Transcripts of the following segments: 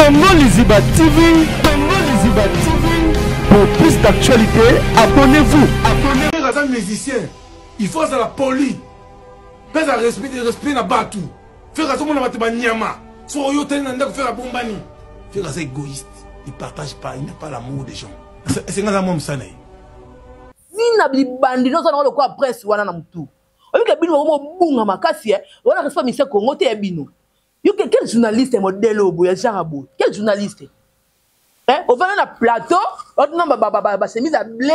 Congo Liziba TV, Congo Liziba TV. Pour plus d'actualité, abonnez-vous. Abonnez-vous à un musicien. Il faut ça la poli. Fais un respect na batu. Faire ça mon amatema nyama. So yo tenanda faire la bombani. Faire ça égoïste. Il partage pas, il n'a pas l'amour des gens. C'est un amour msane. Nina bandi no sana ko presse wana na mutu. Oyo ke bino mo bunga makasi wana respect mise Congo te bino. Yo quel journaliste modèle au boya jarabo. Quel journaliste? Hein, on va dans le plateau, on a chemise à blé,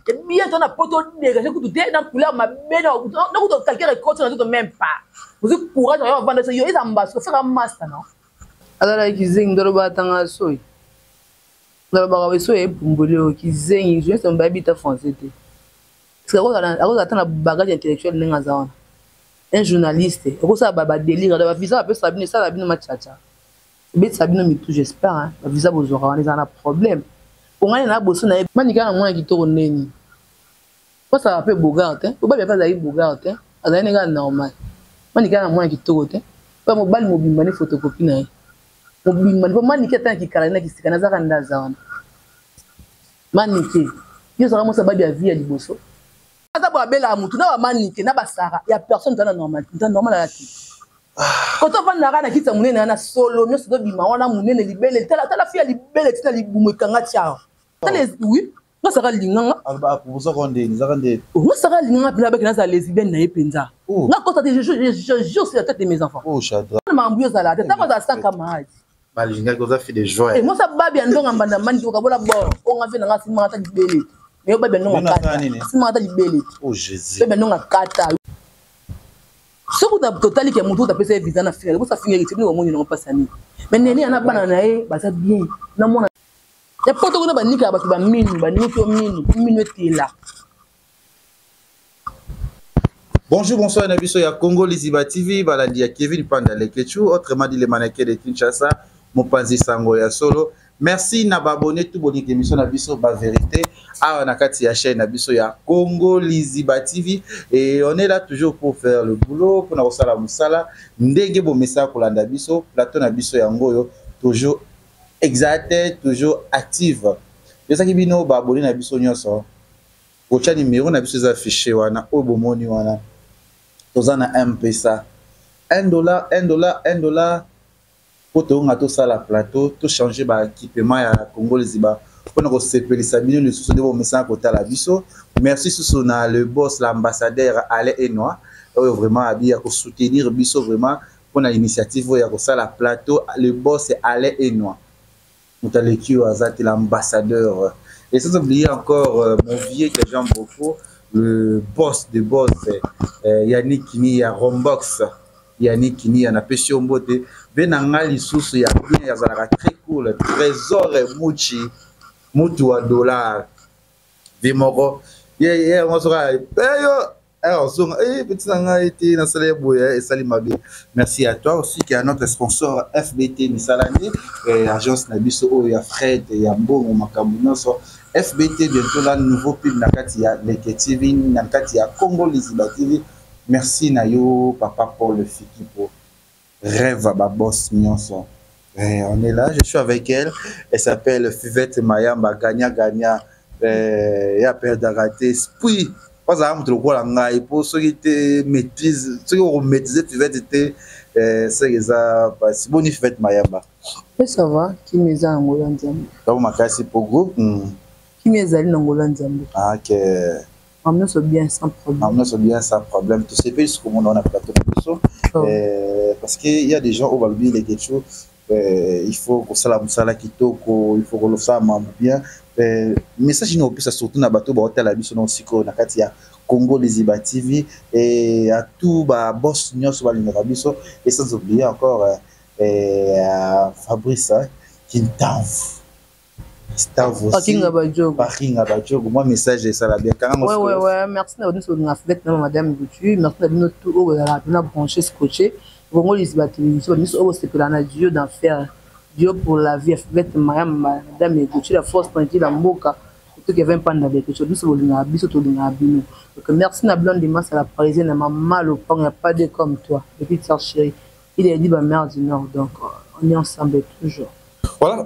et bien on a poto dégagé tout dans couleur ma belle donc quelqu'un récolte on même pas. Vous avez courage on va vendre ça yo ils ambassent faire un master non. Alors kizing doroba tanga soy. Doroba ba soy pumbole kizing je suis un baby ta français te. Parce que attend la bagage intellectuel ninga zaona. Un journaliste, et ça baba délire la visa peut Sabine ça la bino machacha. Bet Sabine mi tout j'espère hein, la visa bozora on est en problème. Pour moi na bosso na manika na moi qui to neni. Quoi ça appelle Bogart hein? Faut pas bien faire Bogart hein. Azali nga normal. Manika na moi qui to te. Pas mo bal mo bimane photocopie na. Mo bimane manika tant qui kala na ki sikana za kanda za wana. Manike. Yo ça vraiment ça ba bien vie à liboso. Ata bo abela mutu na ba manike na ba sara. Ya personne dans la normal. Dans normal la ki. Quand on va na kita munene na solo nyo so bima wana munene libele tala fia libele tina libumu kanga tia. Tala oui, no sara linganga. Alba pour ça qu'on dit, ça qu'on dit. No sara linganga pina ba kina za lesbienne na epenza. Na kota je jure sur la tête de mes enfants. Oh chadra. Na mambuyo za la tête, ta za sa camarade. Ba linga ko za fi de joie. Et moi ça ba bien ndonga mbanda mani ko kabola bo. On nga fe na ngasi mata libele. Mais ba bien ndonga kata. Simata libele. Oh Jésus. Ba bien ndonga kata. Ce que tu as totalement qui est monté, tu as fait visa na faire. Vous ça finir ici, nous au moins nous pas sani. Mais neni ana bana na e, ba ça bien. Na mona. Ya poto kuna ba nika ba ba minu, ba nuto minu eti là. Bonjour, bonsoir, Nabiso ya Congo Liziba TV, balandi ya Kevin Panda Lekechu, autrement dit les mannequins de Kinshasa, Mopanzi Sango ya Solo. Merci na abonné tout bonne émission Nabiso ba vérité. Ah, on a kati ya chaîne Nabiso ya Congo Liziba TV et on est là toujours pour faire le boulot, pour na sala musala, ndenge bo message pour la Nabiso, plateau Nabiso ya ngoyo toujours exact, toujours active. Je sais que bino ba abonné Nabiso nyonso. Kocha numéro Nabiso za affiché wana obomoni wana. Tozana M-Pesa. $1. Pour tout ça la plateau, tout changer ba équipement ya Congo Liziba. Pour nous sepelisa bino le sous de vos messages côté la biso. Merci sous na le boss l'ambassadeur Alain Enoa. Vraiment à bien pour soutenir biso vraiment pour l'initiative ya ko ça la plateau le boss c'est Alain Enoa. Nous t'allons l'équipe azati l'ambassadeur. Et sans oublier encore mon vieux que j'aime beaucoup, le boss de boss Yannick Kini ya Rombox. Yannick Kini na Pesio Mbote. Benanga lisusu ya bien ya zalaka très cool. Trésor Muchi. Mutu wa dollar. Vimoko. Yeah, on sera. Petit nanga été dans le boya et salut ma bien. Merci à toi aussi qui est notre sponsor FBT Misalani agence Nabiso o ya Fred ya Mbongo Makabuno so FBT bientôt là nouveau pub nakati ya Leke TV nakati ya Congo Liziba TV. Merci Nayo papa Paul le Fiki pour rêve ba boss nyonso. On est là, je suis avec elle. Elle s'appelle Fivette Mayamba Gagna ya père d'araté puis pas à me trouver la ngai pour ceux qui te maîtrisent ceux qui ont maîtrisé Fivette était c'est ça c'est bon Fivette Mayamba. Ça va qui me za ngola nzambe. Comme makasi pour groupe Qui me za ngola nzambe. Ah OK. Amenons ça bien sans problème. Amenons ça bien sans problème. Tu sais pas comment on a plateau parce qu'il y a des gens au Balbi les quelque chose il faut que ça la musala kitoko, il faut que le ça mambo bien. Message nous plus surtout na bateau ba hôtel la biso non siko na kati ya Congo Liziba TV et à tout ba boss nyonso ba linga biso et sans oublier encore Fabrice Kintanf. Parking Abajogo. Moi message ça la bien quand ouais merci na nous na fête na madame Goutu merci na notre tout la branché scotché Congo Liziba TV nous c'est que la Dieu d'enfer Dieu pour la vie avec madame Goutu la force tranquille la mboka tout qui vient pendant quelque chose nous sommes linga biso to linga bino donc merci na blonde masse à la parisienne na mal au pain y a pas de comme toi petite sœur chérie il a dit ba mère du nord donc on est ensemble toujours. Voilà,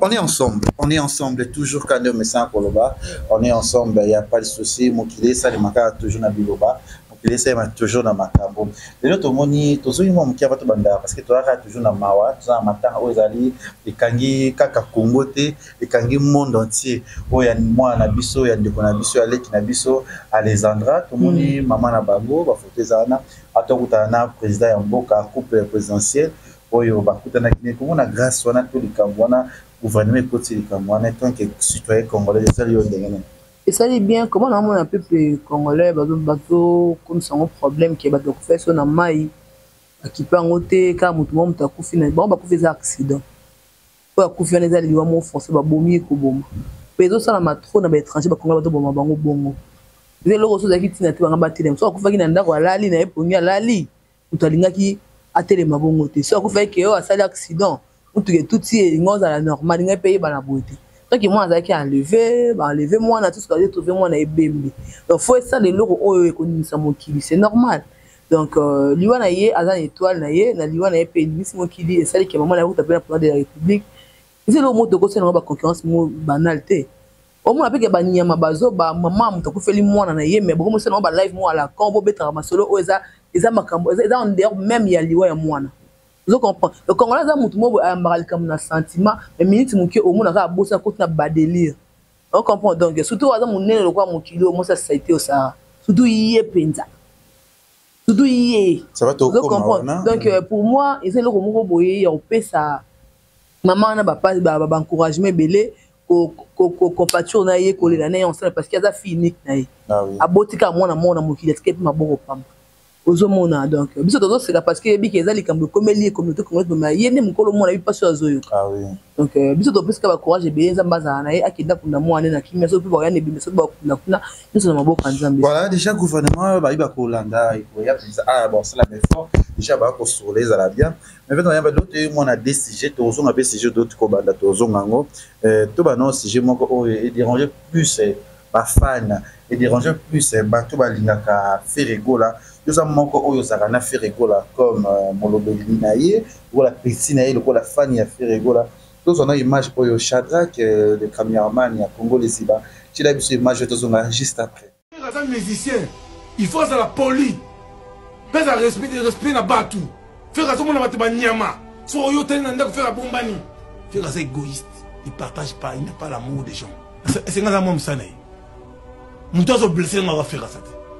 on est ensemble toujours quand on est sans Koloba, on est ensemble, il n'y a pas de souci, mon kilé, ça les maca toujours dans Biloba, mon kilé, ça toujours dans Macabo. Et nous, tout le monde, toujours une fois qui a votre banda, parce que tu as toujours dans Mawa, tu as matin aux alliés, les Kangi, Kaka Kongote, les Kangi monde entier, où il y a moi, Nabiso, il y a des Konabiso, Alek, Nabiso, Alessandra, tout le monde, Maman Nabango, Bafotezana, Atokutana, président Yamboka, couple présidentiel. Oyo bakutana kine komona grâce wana to likambo wana gouvernement côté likambo wana tant que citoyen congolais ça yo ndengene et ça dit bien comment on a un peuple congolais bazo comme ça un problème qui ba faire so na mai qui peut ngote ka mutu mo mutakufi na ba kufi za accident ba kufi na za liwa mo forcer ba bomi ko boma pezo ça na matro na ba étranger ba congolais ba boma bango bongo ze loko so za kitina te ba ngaba so akufa ki na ndako alali na epongi alali utalinga ki atele mabongo te so ko fait que a sali accident ou tout si ngoza la normal ngai payer ba na beauté donc moi azaki enlever moi na tout ce que j'ai trouvé moi na ebembe donc faut ça les loko oyo ekonisa mokili c'est normal donc liwa na ye azan étoile na ye na liwa na ye pe ni mokili et sali que maman la route appelle président de la république c'est le mot de ko c'est na ba concurrence mo banalité au moins avec ba nyama bazo ba maman muto ko feli moi na ye mais beaucoup mo c'est na ba live mo ala combo betra masolo oza eza makambo eza en dehors même ya liwa ya mwana vous comprenez le congolais za mutu mo ambara comme na sentiment mais minute muke au mona ka bossa côté na ba délire on comprend donc surtout aza munene le kwa mukilo mo ça société au ça surtout yé penza surtout yé ça va to comprendre donc pour moi eza le ko boye ya opesa maman na ba encouragement belé ko compatir na yé ko le na ensemble parce qu'il y a fille unique na yé abotika mwana mona mukili est ma bongo pamba ozomona donc biso tozo c'est parce que bi kezali kambo komeli communauté congolaise ma yene mukolo mona bi paso azoyo ah oui donc biso to pesika ba courage be nzambaza na ye akenda kuna mwana na kimia so pe ba yana bimeso ba kuna biso na maboka nzambe voilà déjà gouvernement ba iba ko landa ikoya ça ah bon c'est la même fois déjà ba ko sur les ala bien mais maintenant il y a d'autres moi na DCG tozo na DCG d'autres ko banda tozo ngango to ba non CG moko et déranger plus ba fan et déranger plus bato ba lingaka Ferregola nous avons encore eu ça Ferregola comme Molobeli naie ou la petite naie le la fan à Ferregola tous on a image pour Shadrach le cameraman à Congo les Iba tu l'as vu cette image juste après les musiciens il faut ça la poli pas à respect na batu faire ça mon mateba nyama so yo tena ndako faire bombani faire ça égoïste il partage pas il n'a pas l'amour des gens c'est ngala moi msana yi muntu azo blesser na va faire ça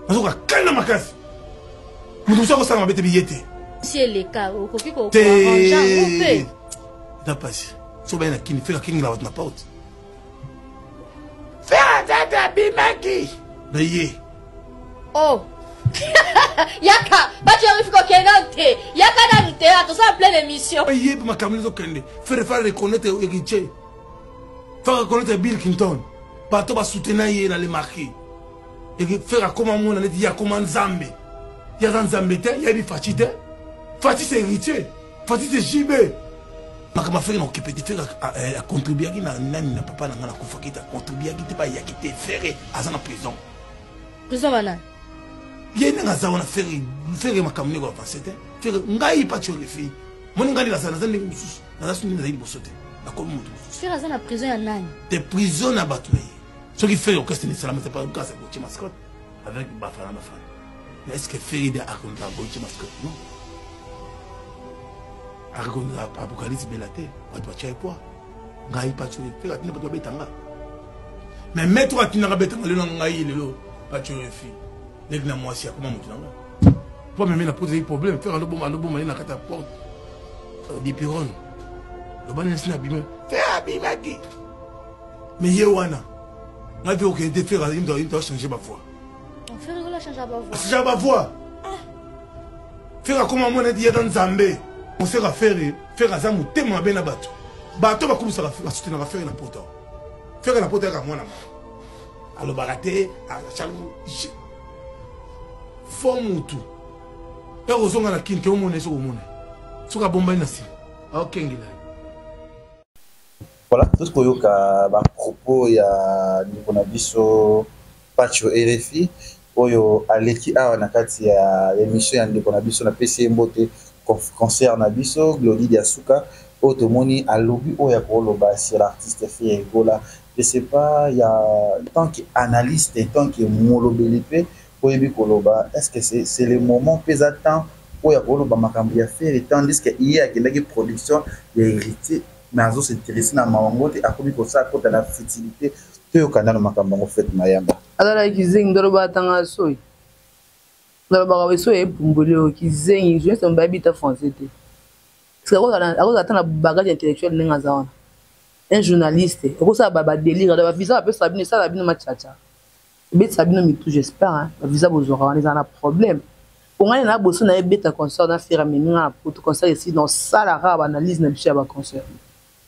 azo ka kana makasi muntu sako sana bete biyete si les cas au coquille ko arranger n'a pas so ben na kini faire king la na porte faire ça bimaki baye oh yaka ba tu arrives ko kenante yaka na nte ato ça plein d'émission baye ma kamlizo kende faire reconnaître héritier faire reconnaître Bill Clinton pas to ba soutenir yé dans les marqués et faire comment on a dit ya comment Nzambe ya Nzambe te ya bi fatite Fati c'est héritier Fati c'est JB makama faire non qui faire à contribuer qui na nani na papa na ngana kufa qui ta contribuer qui te pas ya qui te faire à na prison bana yene ngaza wana faire makama ne ko passer faire ngai pas tu les filles mon ngali la sana zande mususu na suni na zaidi bosote na comme mutu faire à na prison ya nani des prisons à batoué ce qui fait au question c'est pas un cas c'est Gauthier Mascotte avec Bafana Bafana mais est-ce que faire des raconter à Gauthier Mascotte non à raconter à Apocalypse Belate à toi tu as quoi ngai pas tu faire atina pas betanga mais mettre atina betanga le ngai le pas tu fille nèg na moi si comment mutu nanga pour même na poser problème faire un bon na kata porte di piron le ban na bima faire abima qui mais yewana on a vu aucun défi à il doit changer ma voix. On fait rigoler changer ma voix. Changer ma voix. Faire comme on a dit dans Zambé. On sait faire ça mon témoin ben abato. Bato va comme ça la soutenir faire na poto. Faire na poto à moi na. Alors baraté à chaque forme tout. Et aux na kin que on est sur mon. Sur la bombe na si. OK ngila. Voilà, tout ce qu'il y a propos, il y a Niconabiso, Pacho RFI, Oyo Aleki A, on a l'émission de Niconabiso, on a PC Mbote, concert Nabiso, Glody Diasuka, Otomoni à lobby ou ya koloba sur l'artiste fait gola. Je sais pas, il y a tant qu'analyste et tant que molobelipe pour yebi koloba. Est-ce que c'est le moment pesant où ya koloba makambi ya faire tandis que il y a une production hérité mais azo s'intéresser na mawango te akobi ko ça côté la fertilité te yo kana na makambi ngo fait mayamba. Alors kizengi ndoroba tanga soy. Ndoroba ka soy epumbole kizengi je sais mbabi ta français te. Parce que attend la bagage intellectuel nenga za wana. Un journaliste, ça ba délire da visa peut Sabine ça la bino machacha. Bet Sabine mi tout j'espère hein, la visa bozora on est en problème. On a na bosso na beta concert na faire meninga pour concert ici dans salle arabe analyse na bicha ba concert.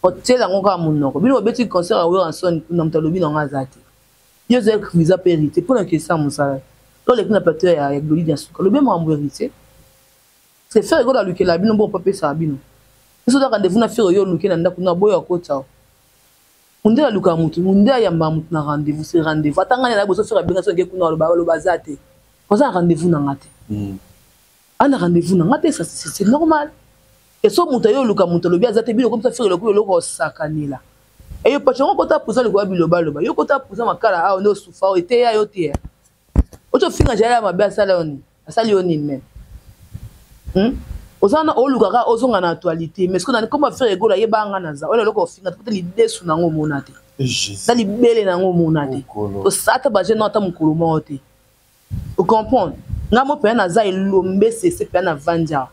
Hotel ngo ka munoko. Bino beti concert a en son na mtalobi na ngazati. Yo zek visa périté pour que ça mon ça. Dans les na pateur ya Gloli bien sûr. Le même en vérité. C'est faire go la luke la bino bon papa Sabine. Eso da rendez-vous na faire yo luke na ndako na boyo akota. Munde la luka mutu, munde yamba mutu na rendez-vous, c'est rendez-vous. Atanga na boso faire bien so ke kuna lo bazate. Ko ça rendez-vous na ngate. Ana rendez-vous na ngate ça c'est normal. Et so mutu yo luka mutu lo bien zate bilo comme ça faire le coup lo ko sakanila. Et yo pachon ko ta pousa le ko bilo baloba. Yo ko ta pousa makala a no sufa o te ya yo te. Oto finga jaya mabe sala oni. Asali oni même. Ozana olukaka ozonga na actualité mais ce qu'on a comment faire ego la yebanga naza ola loko finga peut l'idée sous nango monate ça libele nango monate to sata ba jeune ata mukulu mote vous comprendre ngamo pe naza ilombe c'est pe na vanja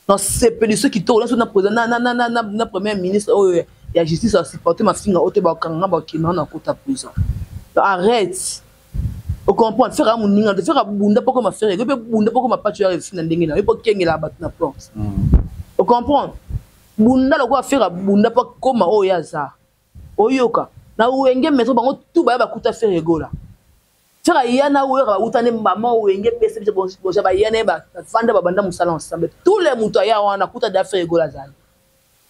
non c'est pe ceux qui to là sur na président na premier ministre ya justice a supporter ma finga ote ba kanga ba kina na kota prison arrête. Au comprendre faire un moninga de faire bunda pour comment faire et bunda pour comment pas tu arrives fin ndenge na pour kengela bat na porte au comprendre bunda lo ko faire bunda pour comment o yaza oyoka na uenge metro bango tout ba kuta faire egola faire yana wera utane mama uenge pese bo jaba yana ba fanda ba banda musala ensemble tous les muto ya wana kuta da faire egola zana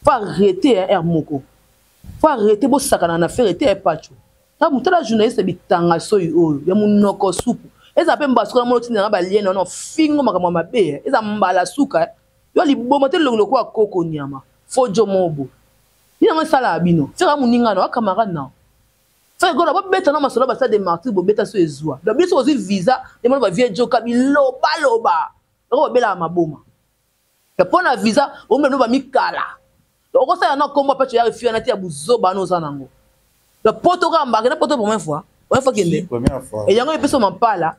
faut arrêter un moko faut arrêter bo sakana na faire était pacho. Ta mutala journaliste bitanga soyi oyo ya munoko supu eza pe mbasuka mo tina na ba liena no fingo makamwa mabe eza mbala suka yo liboma te lokolo kwa koko nyama fojo mobo ina masala abino fera muninga no camarade na fa gona bo beta na masolo ba sa de martyr bo beta so ezwa do biso ozi visa de mo ba vie joka biloba loba ko bela maboma ke pona visa o mbe no ba mikala do ko sa na komba pa tu ya refia na ti ya buzoba no zanango. Le poto gamba, que le poto pour première fois et il y a un peu sur mon pas là.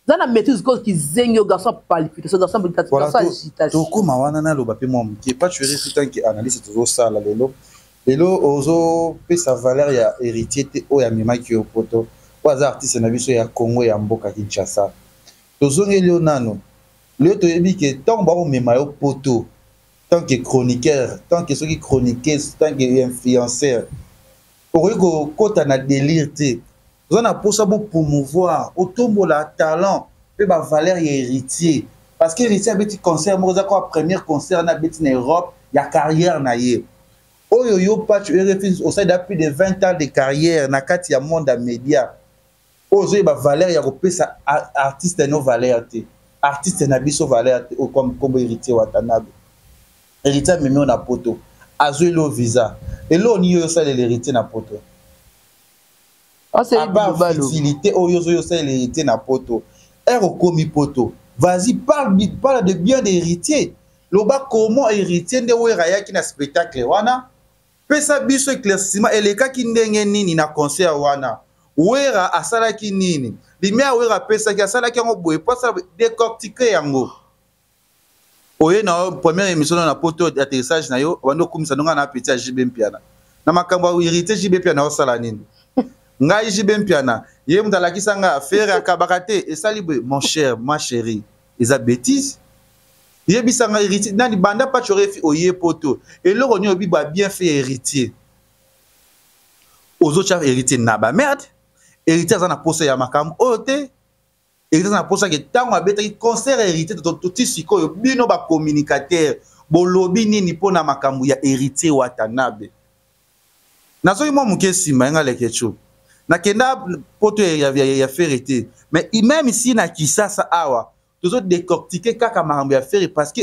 Dans la maîtrise cause qui zègne au garçon palpite, ce garçon agitation. Tout ma wana na lo ba pe mom qui pas tuer tout temps qui analyse toujours ça là lelo ozo pe sa valeur ya héritier te o ya mema ki au poto. Kwa artiste na biso ya Congo ya mboka Kinshasa. Tozonge Leonano. Le to yebi que tant ba o mema au poto, tant que chroniqueur, tant que ceux qui chroniquaient, tant que influenceur. Pour que quand on a délire, on a pour ça pour promouvoir autombo la talent, et ba valeur héritier. Parce que héritier a petit concert, moi j'ai quoi premier concert na petit en Europe, il y a carrière na yé. Oh yo yo pas tu refuse au sein depuis de 20 ans de carrière na kati ya monde à média. Oh zo ba valeur ya ko pesa artiste no valeur té. Artiste na biso valeur té comme héritier watanabe. Héritier même on a poto. Azuelo visa. Et là, on y a ça l'héritier na poto. Ah, c'est facilité, oh yo ça l'héritier na poto. Ero komi poto. Vas-y, parle de bien d'héritier. Loba comment héritier de wera ki na spectacle wana. Pesa biso éclaircissement et les cas qui ndenge nini na concert wana. Wera asala ki nini. Limia wera pesa ki asala ki ngo boye pas ça décortiquer yango. Oye na première émission na poto d'atterrissage na yo wando kumisa ndonga na petit JB Mpiana na makambo hérité JB Mpiana osala nini ngai JB Mpiana ye mutala kisanga affaire akabakate esalibe mon cher ma chérie eza bêtise ye bisanga héritier nani banda pa chorefi oye poto et le rogno bi ba bien fait héritier aux autres héritier na ba merde héritier za na posa ya makambo ote. Et dans la poche que tant on a bêté concert hérité de tout siko bino ba communicateur bolobi nini pona makambu ya héritier watanabe nazo imo muke sima nga lekecho na kenda poto ya ferité mais même ici na Kisasa awa toujours décortiquer kaka makambu ya feré parce que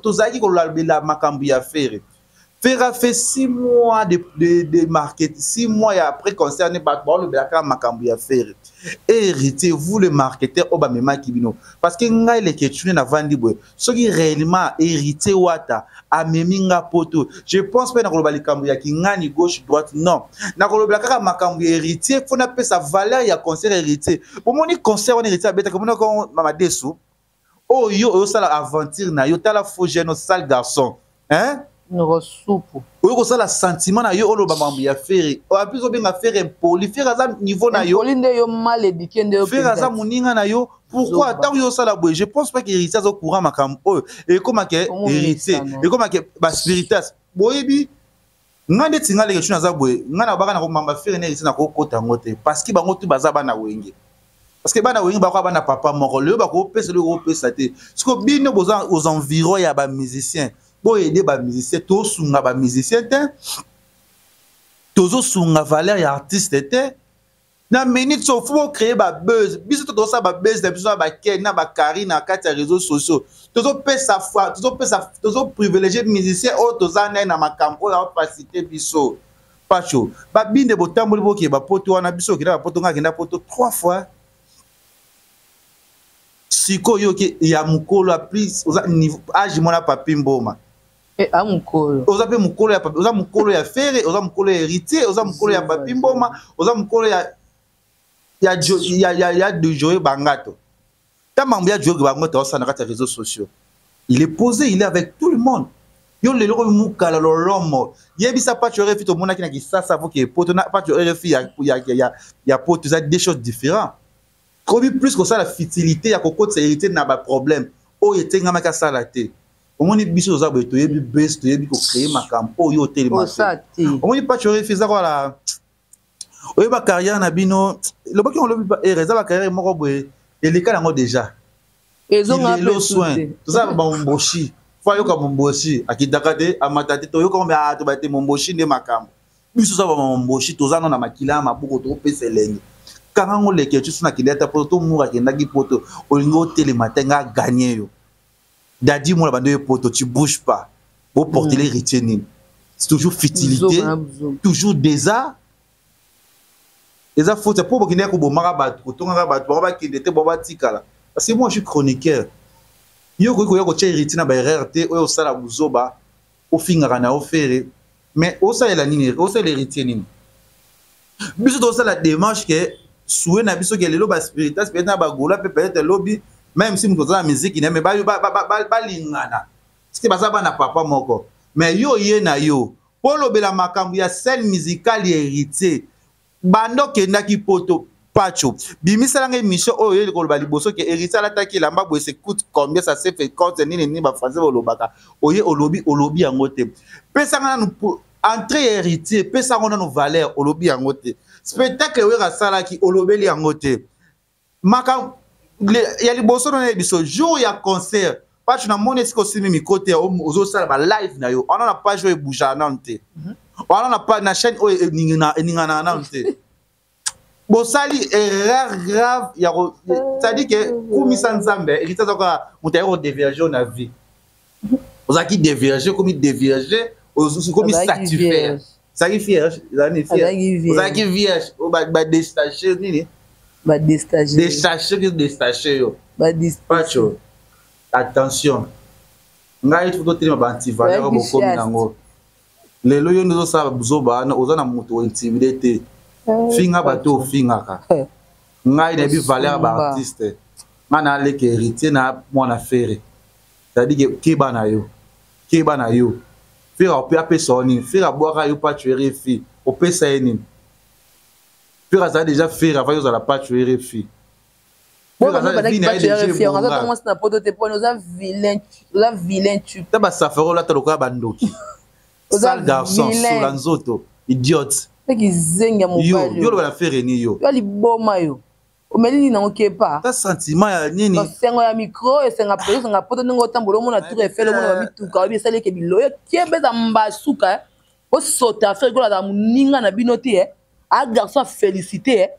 tozaki ko la makambu ya feré Faire fait 6 mois de marketing, 6 mois et après concerné par le Blaka Makambu à faire. Héritier, vous le marketeur, Obamema Kibino. Parce que nga les questions na vandi boy. Ce qui réellement héritier wata, ameminga poto. Je pense pas na kolobali kambu ya kingani gauche droite non. Na kolobali kaka makambu héritier, faut na pe sa valeur ya concert héritier. Pour mon concert on héritier beta comme on mama desu. Oh yo ça la aventure na yo tala faux jeune sale garçon. Hein? Nous soupe. Oyo ça la sentiment na yo olo ba mambu ya faire. O apis o benga faire impoli, faire ça niveau na yo. Impoli nde yo mal éduqué nde yo. Faire ça moninga na yo. Pourquoi tant yo ça la boy, je pense pas que héritier au courant makambu. Et comment que héritier, et comment que ba spiritas. Boyebi ngande tinga le question za boy, ngana baka na ko mamba faire na héritier na ko kota ngote parce que bango tu baza bana wenge. Parce que bana wenge ba ko bana papa moko, le ba ko pesa le ko pesa te. Parce que bino boza aux environs ya ba musicien. Pour aider les musiciens, tous sont les musiciens, tous sont les valeurs artistes. Dans une minute, il faut créer un buzz. Si tu as un buzz, tu as un carrière dans les réseaux sociaux. Tu as privilégié les musiciens, tu as un campo, tu as facilité biso. Pas chaud. Ba binde botambo boki ba poto wana biso kina poto ngakenda poto 3 fois. Siko yo ki ya mukolo a plus niveau âge mona papi mboma. Et à mukolo. Oza pe mukolo ya papi, oza mukolo ya fere, oza mukolo ya héritier, oza mukolo ya papi mboma, oza mukolo ya de Joe Bangato. Ta mambo ya Joe Bangato osa na kati ya réseaux sociaux. Il est posé, il est avec tout le monde. Yo le loko mukala lo lomo. Yebisa pas tu aurais fait au monde qui na ki ça faut que poto na pas tu aurais fait ya poto ça des choses différentes. Comme plus que ça la futilité ya kokot c'est hérité na ba problème. O yete ngama ka salate. Au moins biso za bo to yebi best to yebi ko créer makampo yo tellement. Au moins pas tu aurais fait ça voilà. O ba carrière na bino le ba ki on le ba ereza ba carrière moko boye et les cas déjà. Ils ont un peu soin. Tout ça ba mboshi. Faut yo ka mboshi akidakade amatati to yo ko mba to ba te mboshi ne makambo. Biso za ba mboshi to za na makila mabuko to pese lengi. Quand on les que tu sous na kileta poto moura ki ndaki poto olingo telematenga gagner yo. Dadi mo la bande poto tu bouges pas. Pour porter les retiennent. C'est toujours futilité, toujours désert. Et ça faut c'est pour que ko bomara bat ko tonga bat ba ki ndete ba tikala. Parce que moi je suis chroniqueur. Yo ko héritier na ba RRT o sala buzoba o finga na o faire mais o ça la nini o ça l'héritier nini. Biso to ça la démarche que soué na biso ke lelo ba spiritas peut na ba gola peut-être lobby même si nous la musique ne mais ba lingana parce que baza na papa moko mais yo ye na yo polo bela makambu ya scène musicale héritier bando ke ndaki poto pacho bimisala nga émission oyo ye ko ba liboso ke héritier la taki lamba bo se coûte combien ça se fait compte ni ba français olobaka oye olobi yango te pesa nga nous entrée héritier pesa nga no valeur olobi yango te spectacle wera sala ki olobeli yango te maka ya liboso na biso jour ya concert pas tu na mone siko simi mi côté ozo sala ba live na yo on a page yo bouger na nte on a pas na chaîne o ningana na nte bo sali erreur grave ya ça dit que kumisa nzambe héritier zaka mutayo déverger na vie ozaki déverger comme déverger comme satisfaire. Ça qui vierge, ça n'est vierge. Ça qui vierge, ba déstaché nini? Ba déstaché. Déstaché yo. Ba déstaché. Attention. Ngai tu doit ba antivaleur bo komi nango. Lelo yo nzo sa buzoba na ozana muto intimidate. Finga bato finga ka. Ngai na bi valeur ba artiste. Mana le ke héritier na mon affaire. C'est-à-dire que kiba na yo. Faire au peu sonner, faire à boire à pas tuer fille, au peu ça est faire ça déjà faire avant de la pas tuer fille. Bon, on commence à poser tes points, la vilain tu. T'as pas ça faire là t'as le quoi bandoki. Sale garçon, sous l'anzoto, idiote. C'est qui zenga mon père. Yo le va faire ni yo. Yo li boma yo. O meli na oké pas. Ta sentiment ya nini? Sengo ya micro et senga pelo senga poto ngo tambolo mona tour et fait le mona mituka obi sale ke biloyo tiebeza mbasuka o sota faire gola da muninga na binoti a garçon féliciter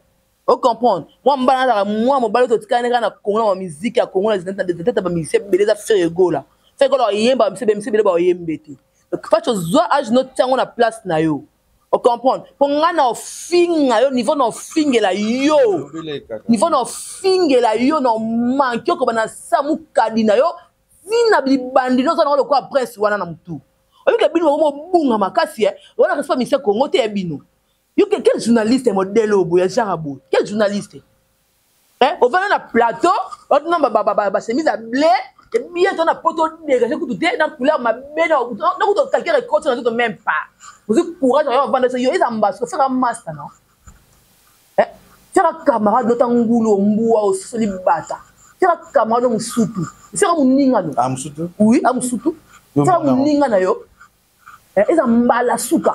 o comprendre moi mbana da moi mo balo to tikane kana kongola ma musique ya kongola zinata ba musicien beleza faire gola yemba msebe bele ba yembete pas tu dois âge notre temps on a place na yo on comprend pour ngana finga yo niveau na fingela yo niveau na fingela yo no manque ko bana samu kadina yo vina bibandi no sana ko presse wana na mutu oyoka bino mo bunga makasi wana respect mise Congo te bino yo quel journaliste modèle obo ya jarabo quel journaliste on va na plateau on na ba chemise à blé et bien on a poto dégagé tout dans couleur ma belle donc quelqu'un récolte na tout même pas vous courage on va vendre ça yo ils ambassent faire un master non faire un camarade notre ngulo mbua au solibata faire un camarade musutu faire un ninga no ah musutu oui ah musutu faire un ninga na yo ils emballent suka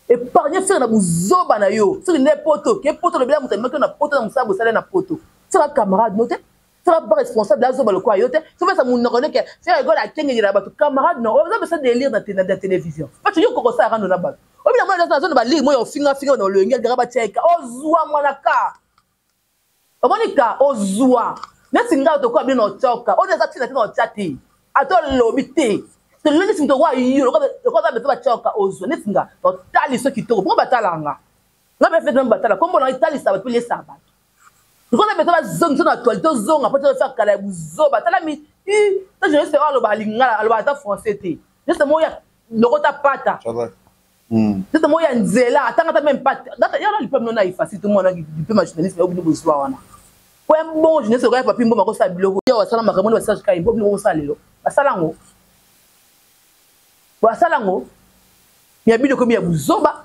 et parler faire na buzoba na yo sur les poto que poto le bien mutemaka na poto na musabo sala na poto faire un camarade noté ça va pas responsable là zoba le quoi yote ça fait ça mon connaît que faire rigole à tenir là bas camarade non on va ça délire dans la télévision pas tu yo ko ça rendre là bas o bien moi dans zone ba lire moi yo finga dans le ngel graba tcheka o zwa mwanaka o monika o zwa nesinga to ko bien no tchoka o neza tina no chati ato lobité c'est le nesinga to wa yo ko ba ba tchoka o zwa nesinga to tali so kitoko pour batalanga na ba fait même batala comme on Italie ça va tous les sabbats. Nous on a besoin de zone sur l'actualité, zone après de faire calais zoba. T'as la mi, ça je reste le balinga, le bata français té. Juste moi ya le rota pata. Juste moi ya nzela, attends même pas. Data ya le peuple non a facile tout le monde du peu journaliste mais au bout de soir wana. Pour un bon journaliste aurait pas pu mbo makosa biloko. Ya wasala makambo na message kai mbo biloko salelo. Basalango. Basalango. Ya biloko mi ya buzoba.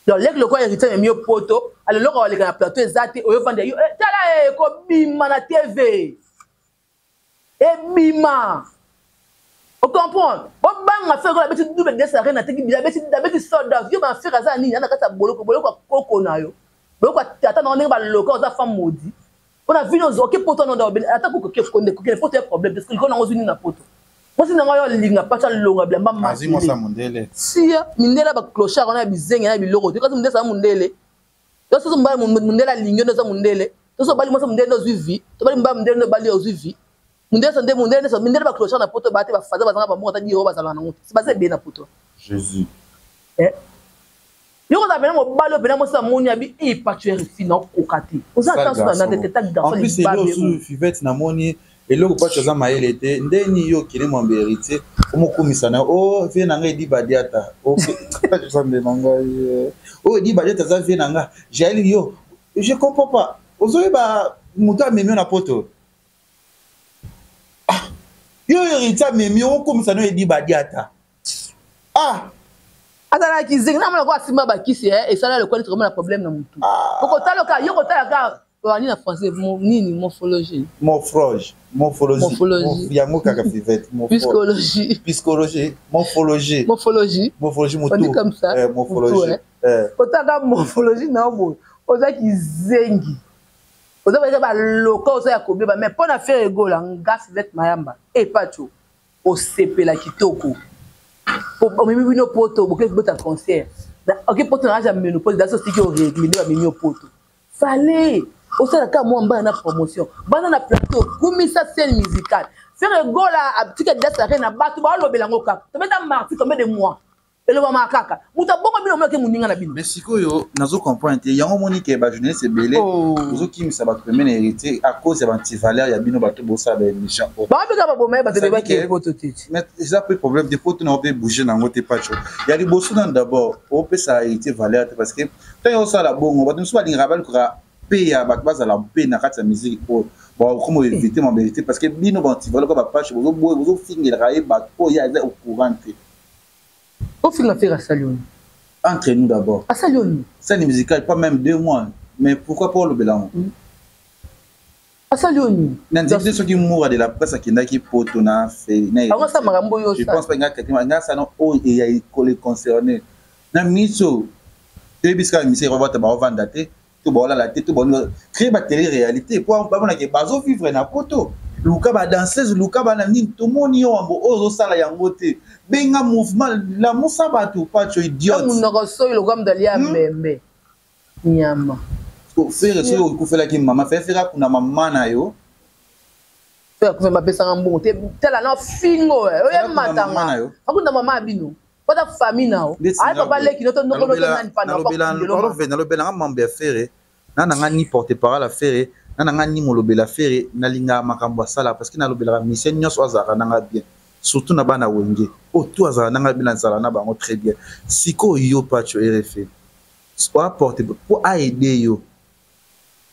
Donc, les locaux héritiers sont mis au poteau. Alors, là, on va les plateau exact. On va dire, tala ko bima na TV. Et bima. On comprend. Bon, bang, on fait la bête double de sa reine. La bête soldat. Yo, ma frère, ça ni, na kata boloko koko na yo. Boloko tata na on est ba locaux, ça femme maudit. On a vu nos ok poteau non d'obé. Attends ko ko poteau problème parce que qu'on a usine na poteau. Moi c'est na yo linga pas ça longa blamba ma. Vas-y moi ça mondele. Si mindela ba clochard on a bizenga na biloko. Tu quand mindela ça mondele. Donc ça mba mondela linga no ça mondele. To so bali mo ça mondele no zuivi. To bali mba mondele no bali o zuivi. Mondele ça mindela ba clochard na poto ba te ba faza ba zanga ba mo ta di roba za na ngo. C'est pas ça bien na poto. Jésus. Yo ko bena mo balo bena mo ça moni abi e patuer fina kokati. On s'attend sur na tête garçon. En plus c'est là sous fivette na moni. Et là, quand tu as maïl été, ndeni yo qui est mon vérité, comment commissaire, oh viens nanga di badiata, oh tu sens de nanga, oh di badiata ça vient nanga, j'ai dit yo, je comprends pas, aujourd'hui bah muta memi na poto, ah yo hérité memi on commissaire di badiata, ah atala ki zingna mala kwa simba ba kisi et ça là le quoi vraiment le problème na mutu. Poko talo ka yo ko tala ka ni na français nini morphologie yango kaka fivette psychologie morphologie mutu comme ça morphologie otaka morphologie na bo oza ki zengi oza ba loko oza ya kobeba mais pona faire egola nga fivette mayamba e pacho o sepela kitoko o mimi bino poto boke bota concert ok poto na ja menopause da so siki o régler ba mimi o poto fallait au sein de moi on a promotion bana na plateau comme ça scène musicale faire gola a petit que ça rien na batu ba lo belango kaka to meta marti combien de mois et le mama kaka muta bongo bino mo ke muninga na bino mais sikoyo nazo comprendre yango moni ke ba journée c'est belé ozo kim ça ba premier hérité à cause de anti valeur ya bino bato bossa ba émission ba bika ba bomé ba te ba ke poto titi mais ça peut problème des photos na peut bouger na ngote pacho ya li bosso d'abord on peut ça hérité valeur parce que quand on ça la bongo ba nous pas li rabal ko payer ba base la paix na kati ya musique pour bon comment éviter mon vérité parce que bino banti voilà ba page bozo finir raé ba ko ya au courant au fin faire à Salioni entre nous d'abord à Salioni scène musicale pas même 2 mois mais pourquoi pas le Belango à Salioni n'indicte ceux qui mourent de la presse qui n'a qui poto na fait na je pense pas nga quelqu'un ça non oh il y a les concernés na miso te biska misé robot ba vendre date tout bon là la tête tout bon créer ba télé réalité pour ba que bazo vivre na poto luka ba danseuse luka ba na nini tout monde yo ambo ozo sala yango te benga mouvement la musa ba tout pas tu idiote mon rosso le gomme d'alia mbembe nyama faire ça ko fela ki mama faire kuna mama na yo Fais que ma pesa ngambongo te tela na fingo oye matanga. Akunda mama bino. Pas de famille na. Ai papa leki no to no ko nani pa na ko. Na lobela ngamba affaire. Na nga ni porte parole affaire. Na nga ni molobela affaire na linga makambo sala parce que na lobela mission nyos azara na nga bien. Surtout na bana wenge. O tout azara na nga bien azara na bango très bien. Siko yo pacho RFA. Soit porte pour aider yo.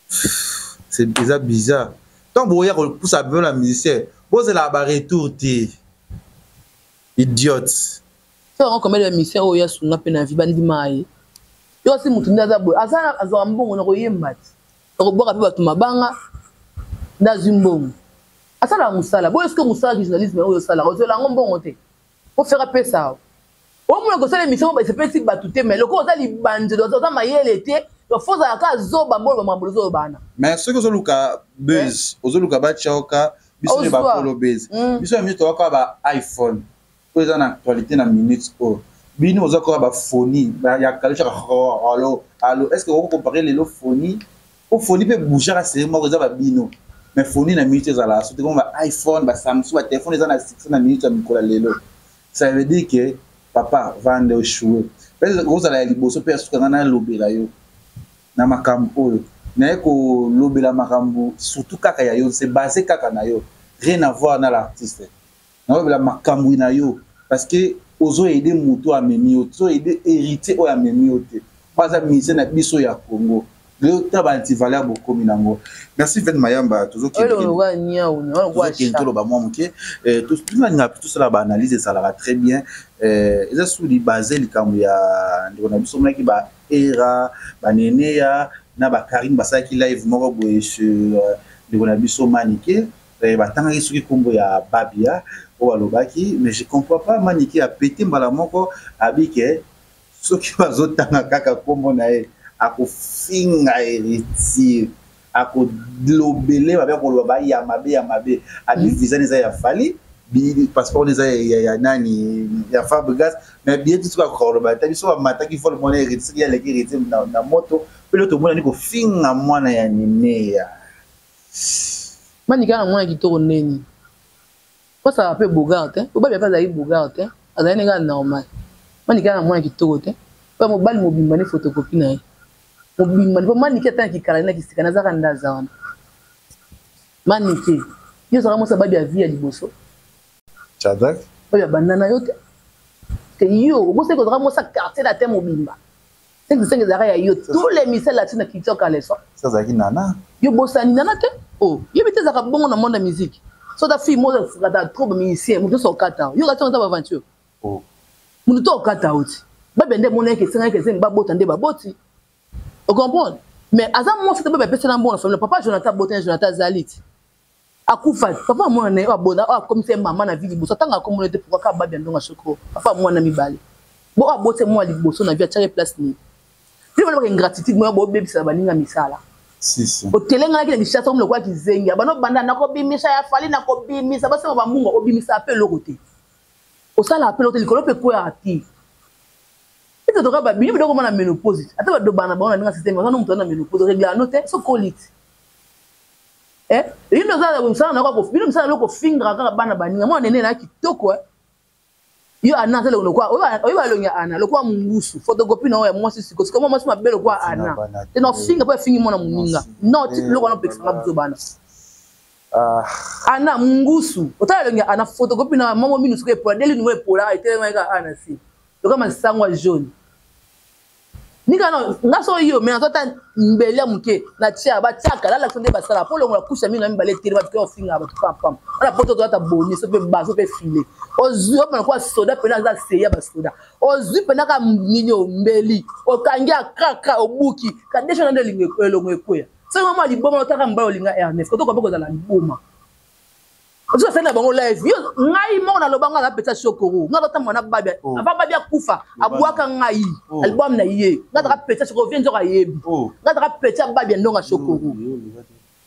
C'est bizarre. Tant que vous pousse à la musicien, vous avez un retour, idiote. Si on commet les musiciens, il y a un peu de vie, il y a il y a aussi un peu de vie. Il y a mais ce que vous avez buzz, vous avez batchoka, vous avez polo buzz, vous avez mis iPhone, vous avez une actualité dans minutes. Bino vous avez phonie, il y a allo, est-ce que vous comparez les phonie? Au phonie peut bouger à ces moments, vous avez bino, mais phonie dans minutes à la suite, comme iPhone, Samsung, téléphone, ils ont à 6 minutes à Nicolas Lelo. Ça veut dire que papa va en échouer. Vous avez les bosses, personne n'a lobé là yo. Na makambo na eko lobela makambo surtout kaka ya yo c'est basé kaka na yo rien à voir na l'artiste na lobela makambo na yo parce que ozo aider muto a memi ozo aider héritier o ya memi ote pas mise na biso ya Congo le tabanti valeur beaucoup minango merci Ven Mayamba toujours qui tout ba moi muke tout ça ba analyse ça la très bien ça sous li basé likambo ya ndona biso maki ba era baneneya na ba Karim basaki live moko boye sur ndona biso manike batanga soki kombo ya Babia o alobaki mais je comprends pas manike a pété mbala moko abike soki bazotanga kaka kombo na e akofinga héritier akodlobele babe koloba ya mabe abi visa neza ya fali bi passeport neza ya nani ya Fabregas mais bien tout ça koloba tabi so mata ki fol mona héritier ya leki héritier na moto pelo to mona ni ko finga mwana ya nineya manika na mwana kitoko neni ko ça peut Bogart hein o ba bien pas za Bogart hein azali nga normal manika na mwana kitoko te pa mo bali mo bimba ni photocopie na ye mobimba manike tant kikala na kisikana zaka ndaza wana manike yo saka mosa babi ya vie ya liboso chadak babi ya bandana yo te yo obose ko zaka mosa quartier la te mobimba 5 zaka ya yo tous les misels latino qui toka leso ça zaki nana yo bosani nana te oh yo bite zaka bongo na monde musique so da fille moza fukata trop musicien muto so kata yo ka tonga ba aventure oh muto to kata oti babende moneke senga ke senga babota nde baboti. Vous comprenez? Mais à un moment, c'est pas personne en bon famille. Papa Jonathan Botin, Jonathan Zalit. À Koufa, papa moi on est abonné, comme c'est maman na vie libo. Ça tanga communauté pour ka ba bien donc choko. Papa moi na mi balé. Bon abote moi libo so na vie a place ni. Je veux pas ingratitude moi bo baby ça baninga misala. Si. O telenga ki ni chata mo kwa kizenga. Bano banda na ko bimisha ya fali na ko bimisa ba se ba munga o bimisa appel le côté. O sala appel l'autre likolo pe ko ya ati. Tu dois pas bien donc on a ménopause attends do bana ba on a un système on a ménopause régler noter so colite il nous a dit ça na ko film ça loko fingra ka bana baninga mo nene na kitoko yo ana tele lokwa oyo alonya ana lokwa mungusu photocopie na moi si ko comment moi ma belle lokwa ana et no finga pas fingi mona muninga not lokwa no pexa mabzo bana ana mungusu otalonya ana photocopie na mama minus ko pour deli no pour la tele ma ka ana si lokwa sangwa jaune nika no ngaso yo mais ntota mbele muke na tia ba tiaka la l'action de basala pour le couche mi na mbale tire ba ko finga ba pam ala poto to ta boni so pe baso pe filer ozu o kwa soda pe na za seya ba soda ozu pe na ka ninyo mbeli o kangia kaka obuki ka desho na ndeli ngwe ekwe so mama liboma otaka mbalo linga ernest ko to ko za la liboma ozo sena bango live yo ngai mo na lobanga la peta chokoro ngalo ta mwana babia ava babia kufa abwaka ngai album na ye ngata ka peta chokoro vient nzoka yebi ngata ka peta babia ndonga chokoro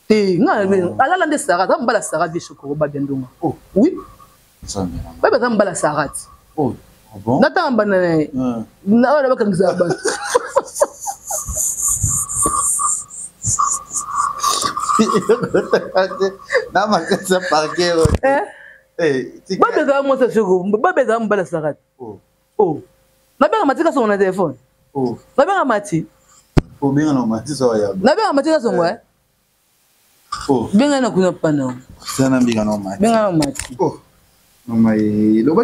te ngai alala nde sara ta mbala sara vi chokoro babia ndonga oui babia ta mbala sarat bon nata mbana na wala bakangisa abantu Na makasa parquet. Babeza mo sa shugo, babeza mo bala sarat. Oh. Nabenga matika songo na telefone. Oh. Nabenga mati. Oh, benga no mati so ya. Nabenga matika songo eh. Oh. Benga na kuna pana. Sana benga no mati. Benga mati. Oh. Mama loba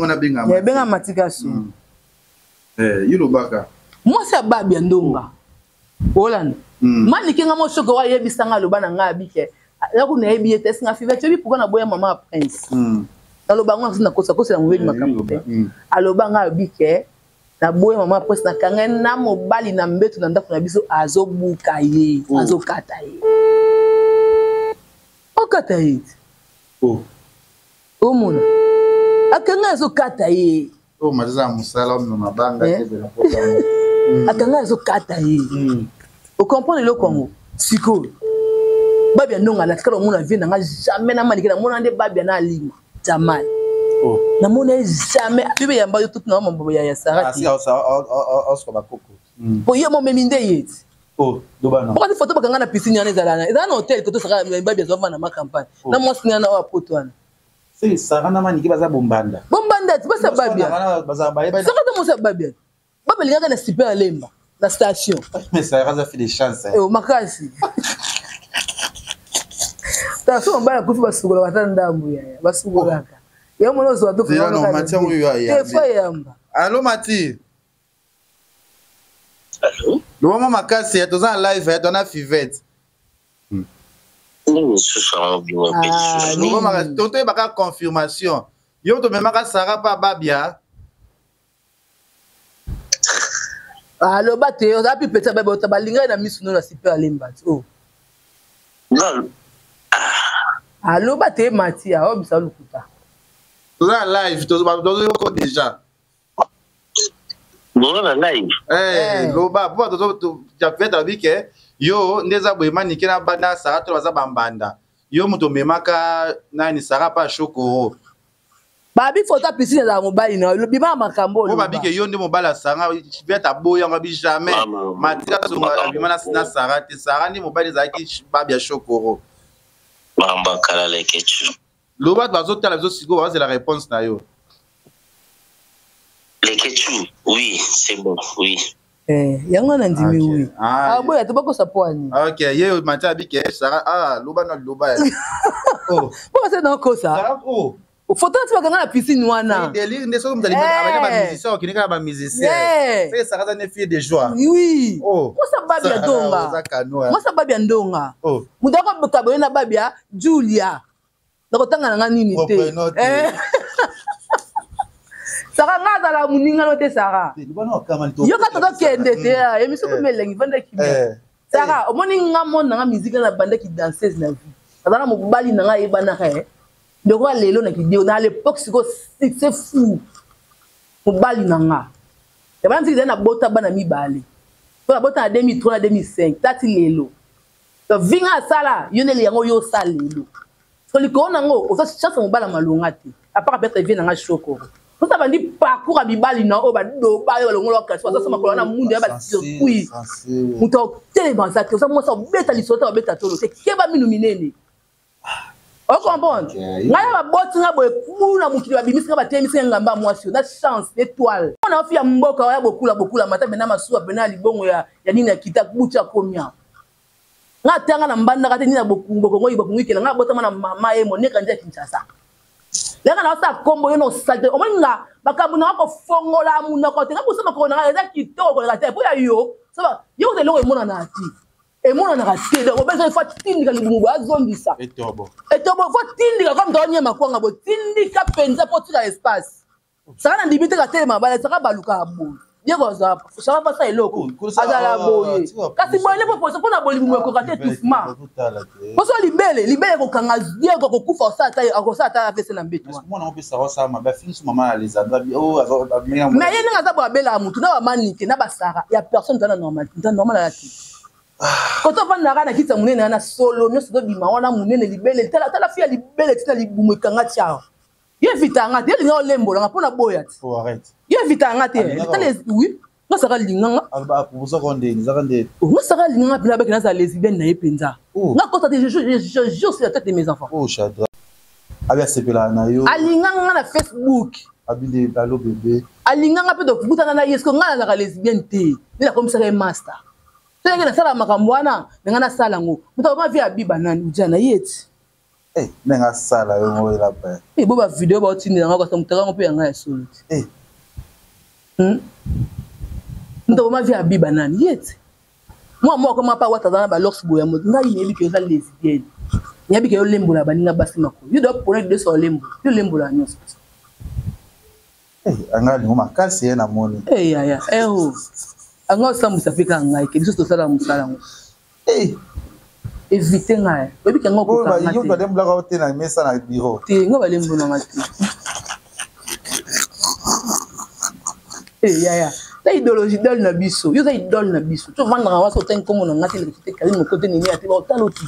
na benga mati. Benga matika so. Yulobaka. Moi c'est babia ndonga. Holland. Mani kinga mo shoko wa yebisa nga loba na nga bike. La kuna yebi ete singa five tu pourquoi na boya mama prince. Aloba nga sina kosa kosa na mweli makambo te. Aloba nga bike na boya mama prince na kanga na mobali na mbetu na ndako na biso azobuka ye, azokata ye. Okata ye. Omona. Akanga azokata ye. Oh, maza musala no mabanga te de la pota. Akanga azokata ye. Vous comprenez le Congo? Siko. Babia ndonga la tikalo mona vie nanga jamais na manikela mona nde babia na lima. Jamais. Oh. Na mona jamais. Bibe yamba yo tout na mambo ya sarati. Ah, si on ba koko. Po yo mo meminde yeti. Oh, dobana. Pourquoi photo bakanga na piscine yana ezalana? Eza na hotel koto saka babia zo na ma campagne. Na mwasi na wa poto wana. Si sarana maniki baza bombanda. Bombanda, tu basa babia. Saka to mo sa babia. Babia linga na super lemba. La station. Mais ça a fait des chances. Oh, makasi. Ta so mbala kufi basugola watanda ndambu ya. Basugola ka. Ya mwana zo watu kwa. Non, Mati on yo ya. Fa yamba. Allô Mati. Allô? Le moment makasi ya toza live ya dona Fivette. Non, ce sera bien. Le moment makasi tonto e baka confirmation. Yo to memaka Sara pa babia. Allo bate yo zapi peta baba utabalinga na misu no na super lemba. Oh. Non. Allo bate Mati ya obisa lukuta. Toza live tozo ko déjà. Non na live. Loba po tozo ja feta bike yo ndeza boyema nikena banda Sara to baza bambanda. Yo muto memaka nani Sara pa shoko. Babi photo piscine za mobile na bima makambo. Ko babi ke yo ndi mobile Sara veta boya ngabi jamais. Matika so bima na Sara te Sara ndi mobile za ki babia shokoro. Mamba kala lekechu. Loba bazo tala bazo sigo bazo la réponse na yo. Lekechu, oui, c'est bon, oui. Yango na ndimi oui. Boya to bako sapwani. OK, ye Matia bike Sara loba na loba. Oh. Pourquoi c'est dans quoi ça? Sara oh. Photo tu vas gagner la piscine wana. Délire ne so mzali ba musicien qui n'est pas musicien. C'est ça ça ne fille de joie. Oui. Oh. Moi ça babia ndonga. Moi ça babia ndonga. Oh. Mudako bokabo na babia Julia. Ndako tanga nga nini te. Sara ngada la muninga no te Sara. Yo ka to kende te émission ko melengi vanda kibe. Sara omoni nga mona nga musique na banda ki danseuse na vie. Sara mo bali na nga yebana ka de quoi lelo na kideo na l'époque c'est fou mobali nanga ya bana nziki na bota bana mibale to bota na 2003 na 2005 tati lelo to vinga sala yoneli yango yo sala lelo so likona ngo o sa chance mobala malonga te apart peut-être vie nanga shoko to sa bandi parcours a bibali na o ba do ba yo longola ka so sa makola na mundu ya ba circuit muto tele banza te so mo sa beta lisota ba beta tolo te keba minu minene. On comprend. Ngaya ba boti nga boye kuna mukili ba bimisi ba temisi ngamba mwasi na chance étoile. On a fait mboka ya bokula mata bena masuwa bena libongo ya nini ya kita bucha komia. Nga tanga na mbanda kate nini na bokungo ngikela nga bota mana mama e moneka nje Kinshasa. Lenga na sa kombo yo no salte o manga bakabuna ko fongola muna ko te ngabusa makona nga za kitoko ka te po ya yo. Saba yo de longo mona na ati. Et moi on a raté donc on va tindika libumu azondisa etobo faut tindika comme donye makwanga bo tindika penza potira espace ça na ndibite ka telema bala ça ka baluka bo yego za ça va passer eloko azala boye kasi boye po poso pona bolibumu ko ka te toufma poso libele ko kanga yego ko kufa sa ta akosa ta afese na mbeto moi na opesa ça ma ba fini maman Alexandra oh mais yena ngaza bo abela mutu na manike na basara ya personne dans normal la quand on va na kita munene na solo nyo so bima wana munene libele tala fia libele tina libumu kanga tia ye vitanga te linga olembo nga pona boya faut arrête ye vitanga te tala oui nga saka linganga pour ça qu'on dit nga saka linganga pina avec na lesbienne na epenza nga kota je jure sur la tête de mes enfants Chadra abi asepela na yo alinganga na Facebook abi allo bébé alinganga pe donc butana na yesko nga na lesbienne te ni la komisaka master tenge na sala makambo wana nga na sala ngo muto ba via biba nani ujana yeti nenga sala yo ngo ela pa bo ba video ba otindela nga kwa mutaka ngo pe nga ya solo ndo ma via biba nani yeti moi comme pas wata dans ba lox boya mo nga yinebi ke za lesbienne nyabi ke yo lembola baninga basi mako you doit connaître de so lembo yo lembola nyonso angali ngo makasi na moni ya anga sambusa fika ngai ke biso to sala musala ngo éviter ngai bebi ke ngo ko ka yo ba lembola ka hotel na mesa na bureau te ngo ba lembola ngati ya la idéologie dol na biso yo za idole na biso to vendre wa so ten komo na ngati le kite kali mo kote nini ati ba otaloti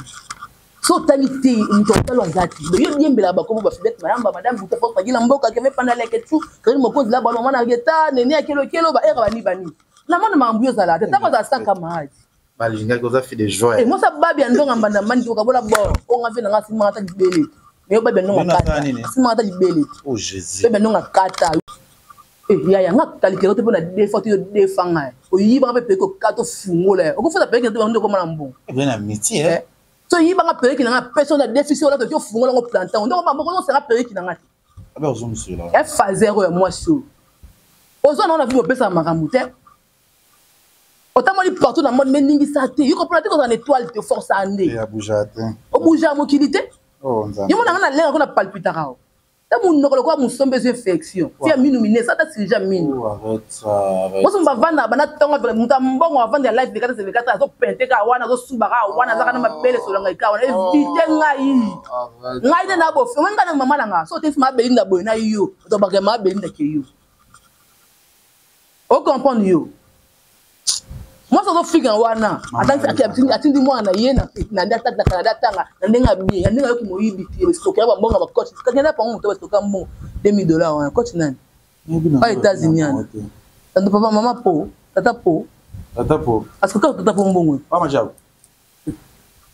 so taliti ntotalo ngati yo diembela ba komo ba fibet maramba madame buta fo pagila mboka ke me panda leke tu kali mo kozi la ba mama na geta neni akelo ba era bani la mona mambuyo zala te tako za saka maji balinga ko za fi de joie mo sa babi andonga mbanda mani ko kabola bo o nga fe na ngasi mata dibele me babi andonga kata simata dibele oh jésus babi andonga kata ya nga talikero te pona défaut yo défanga o yiba pe pe ko kato fungola o ko fota pe ke ndo ko mala mbongo bien amitié hein so yiba nga pe ke na personne de déficit là to yo fungola ngo plantain ndo ba mbongo sera pe ke na ngati abe ozo monsieur là e fazer ya moi chaud ozo na vu pesa makambu te otamoli partout dans monde meningi sa te yo comprendre que dans étoile te force à ande ya boujate o bouger mokilité oh nzambe yo mona na lenga ko na palpitara ta munoko lokwa musombe zo infection fi ya minu mine sa ta sija minu arrête ça moso mbavanda bana tonga muta mbongo avanda live de 4 zo pente ka wana zo subaka wana zaka na mabele so langa ka wana evite ngai na bo fi wenga na mama langa so te fi mabelinda boy na yo to ba ke mabelinda ke yo o comprendre yo moi ça doit figa wana atindi mwana yena na ndata na Canada tanga na ndenga bi na ndenga yoki moyibi ti stocker ba mbonga ba coach kanyana pa ngo to stocker mbongo $2000 wana coach nani pas États-Unis ana tando papa mama po tata po asko ka tata po mbongo mama jabo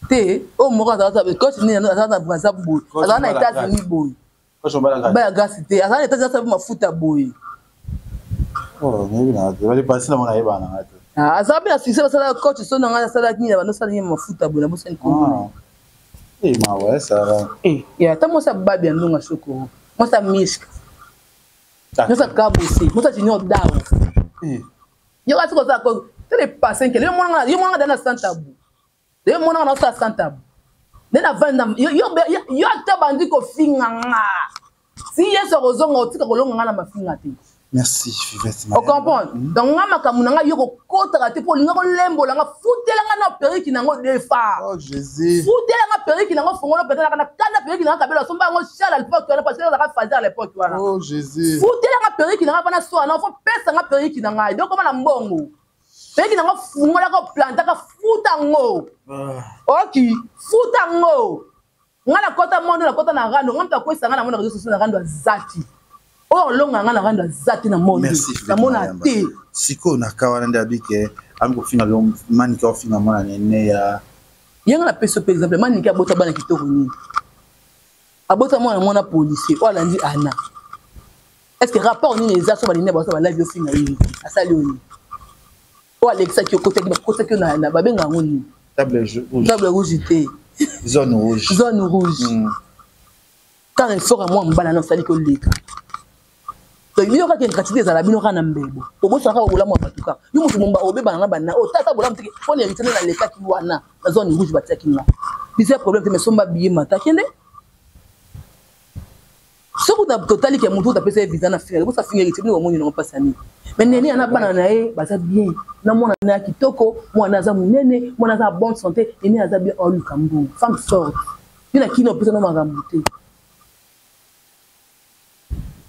te o moko tata coach nini na Brazza boy azana États-Unis boy coach mbala ba gasi te azana États-Unis mafuta boy oh ngi na bali pasina mona yeba na ngati azabi na succès basala coach so na nga sala kini ba no sala ni mafuta bona bo sen ko ma ouais ça va ya ta mo sa babi andonga soko mo sa misk mo sa kabusi mo sa tinyo dawo yo ka soko sa ko tele passer que yo mona dana santabu yo mona na sa santabu nena vanda yo ta bandi ko finga nga si yeso kozonga otika kolonga na mafinga te. Merci, Fivette. On comprend. Donc, on a eu un côté pour l'ingo lembo, on a foutu la perruque qui n'a pas de phare. Oh Jésus. Foutu la perruque qui n'a pas fondé, peut-être la perruque qui n'a pas de son bango chal à l'époque, parce que la phase à l'époque. Oh Jésus. Foutu la perruque qui n'a pas de soin, on faut pèse la perruque qui n'a pas. Donc, comment la mbongo? Perruque qui n'a pas fondé, la plante, la foutango. Ok, foutango. On a la côte à monde, la côte à rando, on a quoi ça, on a mon réseau social, rando zati. Oh longa ngana randa zati na monde na mona te siko na kawana ndabike ango finga lo mani ka finga mona nene ya yenga na peso par exemple mani ka bota bana kitoko ni abota mona policier wala ndi ana est-ce que rapport ni les asso baline ba so ba live finga yi asali oni o Alexa ki côté ki na babenga ngoni table rouge te zone rouge quand il faut moi mbana na sali ko leka. Donc il y aura une quantité de zarabino kana mbebo. Obo saka obola mo batuka. Yo mutu mumba obeba nga bana. O tata bola mutiki. On est retourné dans l'état qui wana. La zone rouge batia kinga. Bizarre problème mais somba billet mata kende. Ce que tu totali ke mutu ta pesa visa na finga. Bo sa finga kitini wo moni na pasa ni. Mais nene ana bana na e baza bien. Na mona na kitoko, mwana za munene, mwana za bonne santé, nene aza bien o lukambu. Femme forte. Yuna kino pesa na magambuté.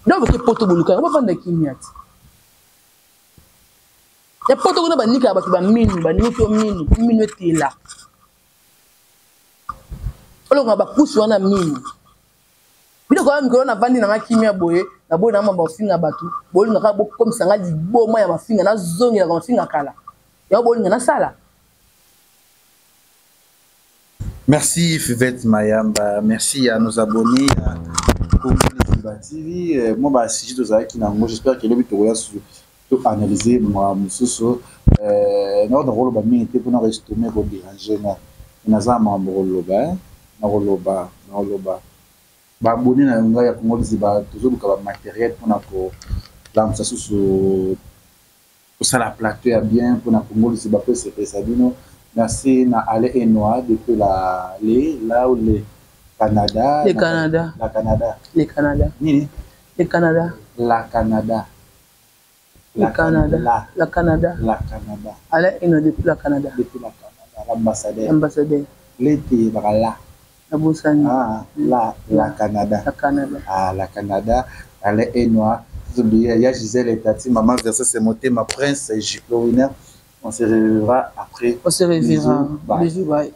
Donc que poto boluka ba vanda kinyati ya poto kuna banika ba minu baniki o minu etela olonga ba kusu wana minu bilo kwa mikolo na vandi na kimia boye na boyi na mamba finga batu boyi ngaka bo comme sanga liboma ya mafinga na zongi na mafinga kala ya boyi na sala. Merci Fuvette Mayamba, merci à nos abonnés à Congo TV. Moi bah si je dois qui nango, j'espère que le but de analyser moi mususu notre rôle ba mi était pour nous rester mais pour déranger na za mambo loba na loba ba abonné na nga ya Congo Ziba toujours ka matériel pour na ko la mususu pour ça la plateau est bien pour na Congo Ziba peut se faire ça bino. Merci na Ale et Noah depuis là où le Canada. Le Canada. La Canada. Le Canada. Nini? Le Canada. La Canada. Le Canada. La Canada. La Canada. Ale et Noah depuis la Canada. Depuis la Canada. L'ambassadeur. Ambassadeur. L'été là. La Boussani. Ah, la Canada. La Canada. Ah, la Canada. Ale et Noah. Il y a Gisèle et Tati. Maman versé c'est monté ma prince et Jiplo Winner. On se reverra après. On se reverra. Bisous, bye.